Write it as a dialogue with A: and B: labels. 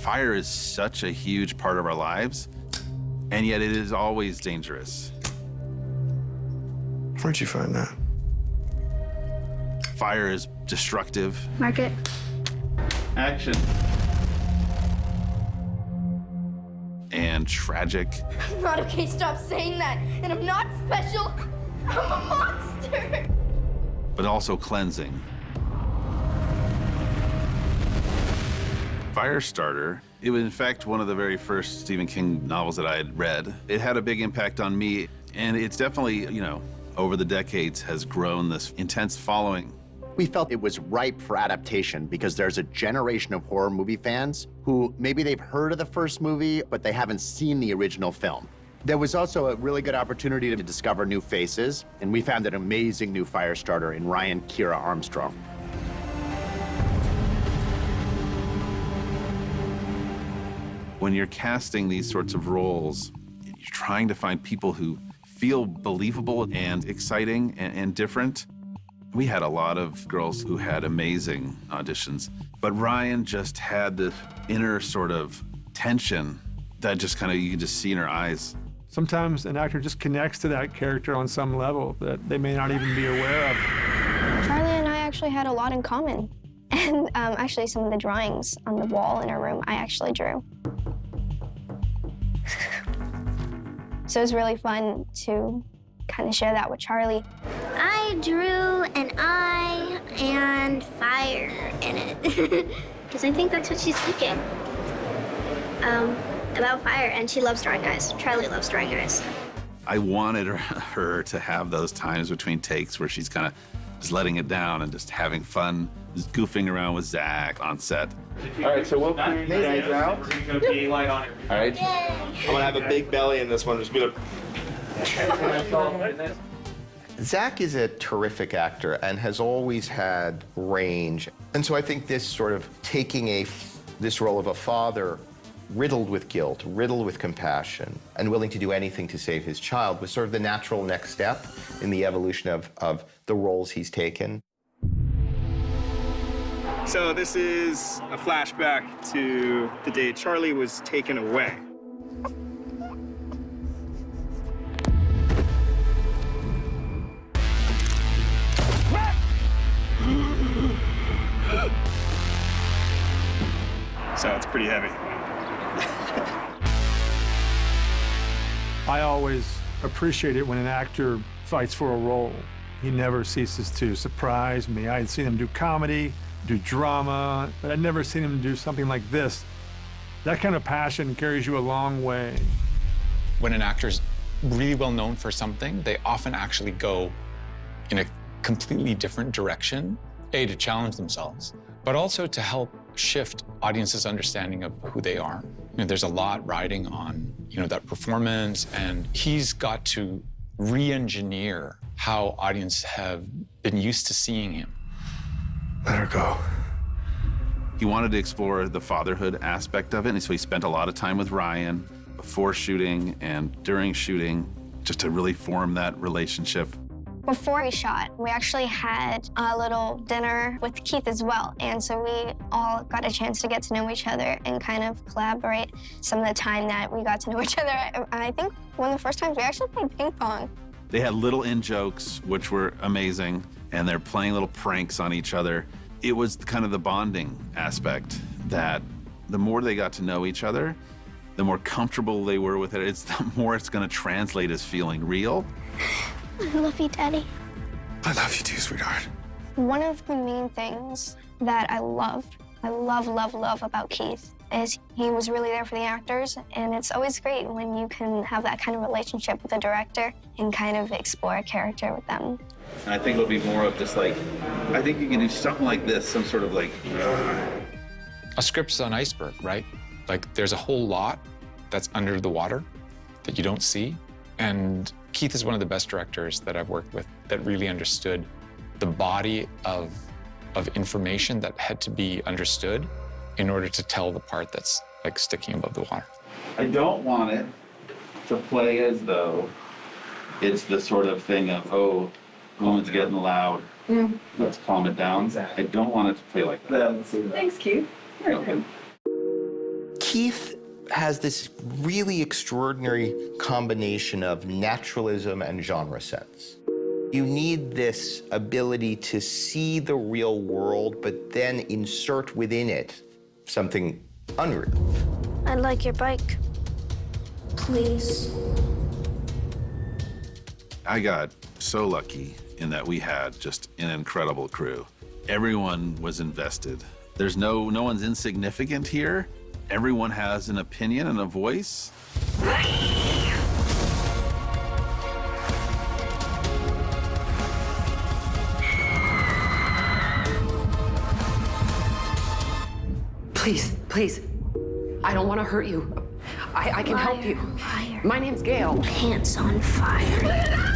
A: Fire is such a huge part of our lives, and yet it is always dangerous.
B: Where'd you find that?
A: Fire is destructive.
C: Mark it.
A: Action. And tragic.
C: I'm not okay, stop saying that. And I'm not special. I'm a monster.
A: But also cleansing. Firestarter, it was in fact one of the very first Stephen King novels that I had read. It had a big impact on me, and it's definitely, over the decades has grown this intense following.
D: We felt it was ripe for adaptation because there's a generation of horror movie fans who maybe they've heard of the first movie, but they haven't seen the original film. There was also a really good opportunity to discover new faces, and we found an amazing new Firestarter in Ryan Kira Armstrong.
A: When you're casting these sorts of roles, you're trying to find people who feel believable and exciting and different. We had a lot of girls who had amazing auditions, but Ryan just had this inner sort of tension that just you can just see in her eyes.
E: Sometimes an actor just connects to that character on some level that they may not even be aware of.
F: Charlie and I actually had a lot in common. And actually some of the drawings on the wall in our room, I actually drew. So it was really fun to kind of share that with Charlie.
G: I drew an eye and fire in it. Because I think that's what she's thinking. About fire, and she loves drawing eyes. Charlie loves drawing eyes.
A: I wanted her to have those times between takes where she's kind of just letting it down and just having fun, just goofing around with Zach on set.
H: All right, so we'll clear you guys out. All right.
G: Yay.
H: I'm gonna have a big belly in this one. Just be like.
I: Zach is a terrific actor and has always had range. And so I think this sort of taking this role of a father riddled with guilt, riddled with compassion, and willing to do anything to save his child was sort of the natural next step in the evolution of the roles he's taken.
H: So this is a flashback to the day Charlie was taken away. So it's pretty heavy.
E: I always appreciate it when an actor fights for a role. He never ceases to surprise me. I had seen him do comedy, do drama, but I'd never seen him do something like this. That kind of passion carries you a long way.
J: When an actor's really well known for something, they often actually go in a completely different direction, A, to challenge themselves, but also to help shift audiences' understanding of who they are. There's a lot riding on, that performance, and he's got to re-engineer how audiences have been used to seeing him.
B: Let her go.
A: He wanted to explore the fatherhood aspect of it, and so he spent a lot of time with Ryan before shooting and during shooting, just to really form that relationship.
F: Before we shot, we actually had a little dinner with Keith as well. And so we all got a chance to get to know each other and kind of collaborate some of the time that we got to know each other. I think one of the first times we actually played ping pong.
A: They had little in-jokes, which were amazing, and they're playing little pranks on each other. It was kind of the bonding aspect that the more they got to know each other, the more comfortable they were with it, the more it's going to translate as feeling real.
G: I love you, Daddy.
B: I love you too, sweetheart.
F: One of the main things that I love about Keith is he was really there for the actors, and it's always great when you can have that kind of relationship with a director and kind of explore a character with them.
A: And I think it'll be more of just I think you can do something like this, some sort of
J: A script's an iceberg, right? There's a whole lot that's under the water that you don't see. And Keith is one of the best directors that I've worked with that really understood the body of information that had to be understood in order to tell the part that's sticking above the water.
A: I don't want it to play as though it's the sort of thing of, oh, woman's getting loud, let's calm it down. I don't want it to play like that.
K: Thanks, Keith.
A: Okay.
I: Keith has this really extraordinary combination of naturalism and genre sense. You need this ability to see the real world, but then insert within it something unreal.
G: I'd like your bike. Please.
A: I got so lucky in that we had just an incredible crew. Everyone was invested. There's no one's insignificant here. Everyone has an opinion and a voice.
K: Please, please. I don't want to hurt you. I can help you.
G: Fire.
K: My name's Gail.
G: Pants on fire.